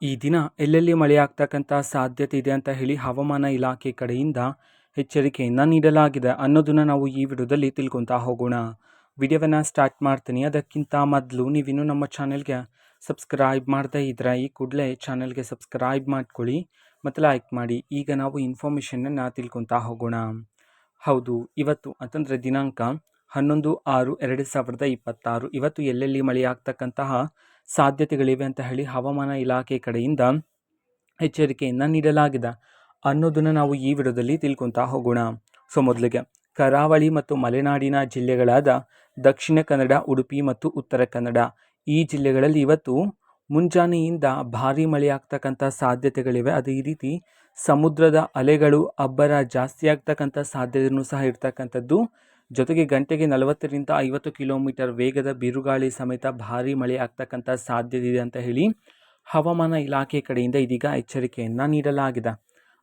ಈ ದಿನ ಎಲ್ಲೆಲ್ಲಿ ಮಳೆಯಾಗ್ತಕ್ಕಂಥ ಸಾಧ್ಯತೆ ಇದೆ ಅಂತ ಹೇಳಿ ಹವಾಮಾನ ಇಲಾಖೆ ಕಡೆಯಿಂದ ಎಚ್ಚರಿಕೆಯನ್ನು ನೀಡಲಾಗಿದೆ ಅನ್ನೋದನ್ನು ನಾವು ಈ ವಿಡಿಯೋದಲ್ಲಿ ತಿಳ್ಕೊತಾ ಹೋಗೋಣ. ವಿಡಿಯೋವನ್ನು ಸ್ಟಾರ್ಟ್ ಮಾಡ್ತೀನಿ. ಅದಕ್ಕಿಂತ ಮೊದಲು ನೀವಿನ್ನೂ ನಮ್ಮ ಚಾನೆಲ್ಗೆ ಸಬ್ಸ್ಕ್ರೈಬ್ ಮಾಡದೇ ಇದ್ದರೆ ಈ ಕೂಡಲೇ ಚಾನೆಲ್ಗೆ ಸಬ್ಸ್ಕ್ರೈಬ್ ಮಾಡ್ಕೊಳ್ಳಿ ಮತ್ತು ಲೈಕ್ ಮಾಡಿ. ಈಗ ನಾವು ಇನ್ಫಾರ್ಮೇಷನನ್ನು ತಿಳ್ಕೊತಾ ಹೋಗೋಣ. ಹೌದು, ಇವತ್ತು ಅಂತಂದರೆ ದಿನಾಂಕ 11/6/2026 ಇವತ್ತು ಎಲ್ಲೆಲ್ಲಿ ಮಳೆಯಾಗ್ತಕ್ಕಂತಹ ಸಾಧ್ಯತೆಗಳಿವೆ ಅಂತ ಹೇಳಿ ಹವಾಮಾನ ಇಲಾಖೆ ಕಡೆಯಿಂದ ಎಚ್ಚರಿಕೆಯನ್ನು ನೀಡಲಾಗಿದೆ ಅನ್ನೋದನ್ನು ನಾವು ಈ ವಿಡಿಯೋದಲ್ಲಿ ತಿಳ್ಕೊತಾ ಹೋಗೋಣ. ಸೊ ಮೊದಲಿಗೆ ಕರಾವಳಿ ಮತ್ತು ಮಲೆನಾಡಿನ ಜಿಲ್ಲೆಗಳಾದ ದಕ್ಷಿಣ ಕನ್ನಡ, ಉಡುಪಿ ಮತ್ತು ಉತ್ತರ ಕನ್ನಡ ಈ ಜಿಲ್ಲೆಗಳಲ್ಲಿ ಇವತ್ತು ಮುಂಜಾನೆಯಿಂದ ಭಾರೀ ಮಳೆಯಾಗ್ತಕ್ಕಂಥ ಸಾಧ್ಯತೆಗಳಿವೆ. ಅದೇ ರೀತಿ ಸಮುದ್ರದ ಅಲೆಗಳು ಅಬ್ಬರ ಜಾಸ್ತಿ ಆಗ್ತಕ್ಕಂಥ ಸಾಧ್ಯತೆಯೂ ಸಹ ಇರ್ತಕ್ಕಂಥದ್ದು. ಜೊತೆಗೆ ಗಂಟೆಗೆ 40-50 ಕಿಲೋಮೀಟರ್ ವೇಗದ ಬಿರುಗಾಳಿ ಸಮೇತ ಭಾರೀ ಮಳೆ ಆಗ್ತಕ್ಕಂಥ ಸಾಧ್ಯತೆ ಇದೆ ಅಂತ ಹೇಳಿ ಹವಾಮಾನ ಇಲಾಖೆ ಕಡೆಯಿಂದ ಇದೀಗ ಎಚ್ಚರಿಕೆಯನ್ನು ನೀಡಲಾಗಿದೆ.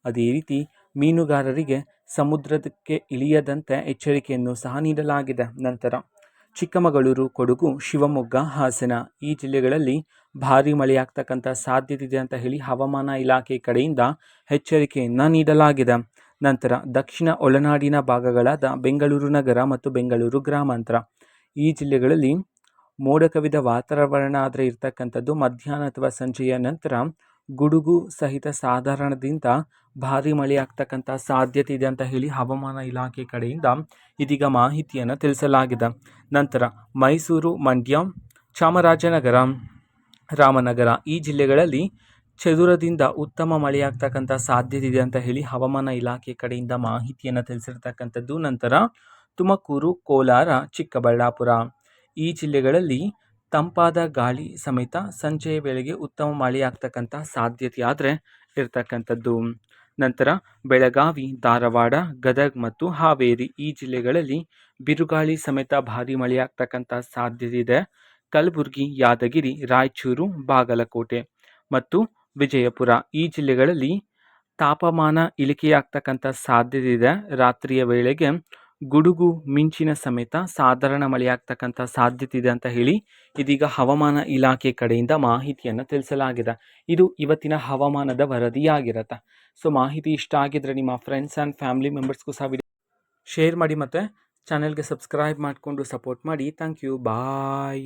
ಅದೇ ರೀತಿ ಮೀನುಗಾರರಿಗೆ ಸಮುದ್ರಕ್ಕೆ ಇಳಿಯದಂತೆ ಎಚ್ಚರಿಕೆಯನ್ನು ಸಹ ನೀಡಲಾಗಿದೆ. ನಂತರ ಚಿಕ್ಕಮಗಳೂರು, ಕೊಡಗು, ಶಿವಮೊಗ್ಗ, ಹಾಸನ ಈ ಜಿಲ್ಲೆಗಳಲ್ಲಿ ಭಾರೀ ಮಳೆಯಾಗ್ತಕ್ಕಂಥ ಸಾಧ್ಯತೆ ಇದೆ ಅಂತ ಹೇಳಿ ಹವಾಮಾನ ಇಲಾಖೆ ಕಡೆಯಿಂದ ಎಚ್ಚರಿಕೆಯನ್ನು ನೀಡಲಾಗಿದೆ. ನಂತರ ದಕ್ಷಿಣ ಒಳನಾಡಿನ ಭಾಗಗಳಾದ ಬೆಂಗಳೂರು ನಗರ ಮತ್ತು ಬೆಂಗಳೂರು ಗ್ರಾಮಾಂತರ ಈ ಜಿಲ್ಲೆಗಳಲ್ಲಿ ಮೋಡ ಕವಿದ ವಾತಾವರಣ ಆದರೆ ಇರ್ತಕ್ಕಂಥದ್ದು. ಮಧ್ಯಾಹ್ನ ಅಥವಾ ಸಂಜೆಯ ನಂತರ ಗುಡುಗು ಸಹಿತ ಸಾಧಾರಣದಿಂದ ಭಾರೀ ಮಳೆಯಾಗ್ತಕ್ಕಂಥ ಸಾಧ್ಯತೆ ಇದೆ ಅಂತ ಹೇಳಿ ಹವಾಮಾನ ಇಲಾಖೆ ಕಡೆಯಿಂದ ಇದೀಗ ಮಾಹಿತಿಯನ್ನು ತಿಳಿಸಲಾಗಿದೆ. ನಂತರ ಮೈಸೂರು, ಮಂಡ್ಯ, ಚಾಮರಾಜನಗರ, ರಾಮನಗರ ಈ ಜಿಲ್ಲೆಗಳಲ್ಲಿ ಚದುರದಿಂದ ಉತ್ತಮ ಮಳೆಯಾಗ್ತಕ್ಕಂಥ ಸಾಧ್ಯತೆ ಇದೆ ಅಂತ ಹೇಳಿ ಹವಾಮಾನ ಇಲಾಖೆ ಕಡೆಯಿಂದ ಮಾಹಿತಿಯನ್ನು ತಿಳಿಸಿರ್ತಕ್ಕಂಥದ್ದು. ನಂತರ ತುಮಕೂರು, ಕೋಲಾರ, ಚಿಕ್ಕಬಳ್ಳಾಪುರ ಈ ಜಿಲ್ಲೆಗಳಲ್ಲಿ ತಂಪಾದ ಗಾಳಿ ಸಮೇತ ಸಂಜೆಯ ವೇಳೆಗೆ ಉತ್ತಮ ಮಳೆಯಾಗ್ತಕ್ಕಂಥ ಸಾಧ್ಯತೆ ಆದರೆ ಇರ್ತಕ್ಕಂಥದ್ದು. ನಂತರ ಬೆಳಗಾವಿ, ಧಾರವಾಡ, ಗದಗ ಮತ್ತು ಹಾವೇರಿ ಈ ಜಿಲ್ಲೆಗಳಲ್ಲಿ ಬಿರುಗಾಳಿ ಸಮೇತ ಭಾರೀ ಮಳೆಯಾಗ್ತಕ್ಕಂಥ ಸಾಧ್ಯತೆ ಇದೆ. ಕಲಬುರಗಿ, ಯಾದಗಿರಿ, ರಾಯಚೂರು, ಬಾಗಲಕೋಟೆ ಮತ್ತು ವಿಜಯಪುರ ಈ ಜಿಲ್ಲೆಗಳಲ್ಲಿ ತಾಪಮಾನ ಇಳಿಕೆಯಾಗ್ತಕ್ಕಂಥ ಸಾಧ್ಯತೆ ಇದೆ. ರಾತ್ರಿಯ ವೇಳೆಗೆ ಗುಡುಗು ಮಿಂಚಿನ ಸಮೇತ ಸಾಧಾರಣ ಮಳೆಯಾಗ್ತಕ್ಕಂಥ ಸಾಧ್ಯತೆ ಇದೆ ಅಂತ ಹೇಳಿ ಇದೀಗ ಹವಾಮಾನ ಇಲಾಖೆ ಕಡೆಯಿಂದ ಮಾಹಿತಿಯನ್ನು ತಿಳಿಸಲಾಗಿದೆ. ಇದು ಇವತ್ತಿನ ಹವಾಮಾನದ ವರದಿಯಾಗಿರುತ್ತೆ. ಸೊ ಮಾಹಿತಿ ಇಷ್ಟ ಆಗಿದ್ರೆ ನಿಮ್ಮ ಫ್ರೆಂಡ್ಸ್ ಆ್ಯಂಡ್ ಫ್ಯಾಮಿಲಿ ಮೆಂಬರ್ಸ್ಗೂ ಸಹ ವಿಡಿಯೋ ಶೇರ್ ಮಾಡಿ ಮತ್ತು ಚಾನೆಲ್ಗೆ ಸಬ್ಸ್ಕ್ರೈಬ್ ಮಾಡಿಕೊಂಡು ಸಪೋರ್ಟ್ ಮಾಡಿ. Thank you, bye.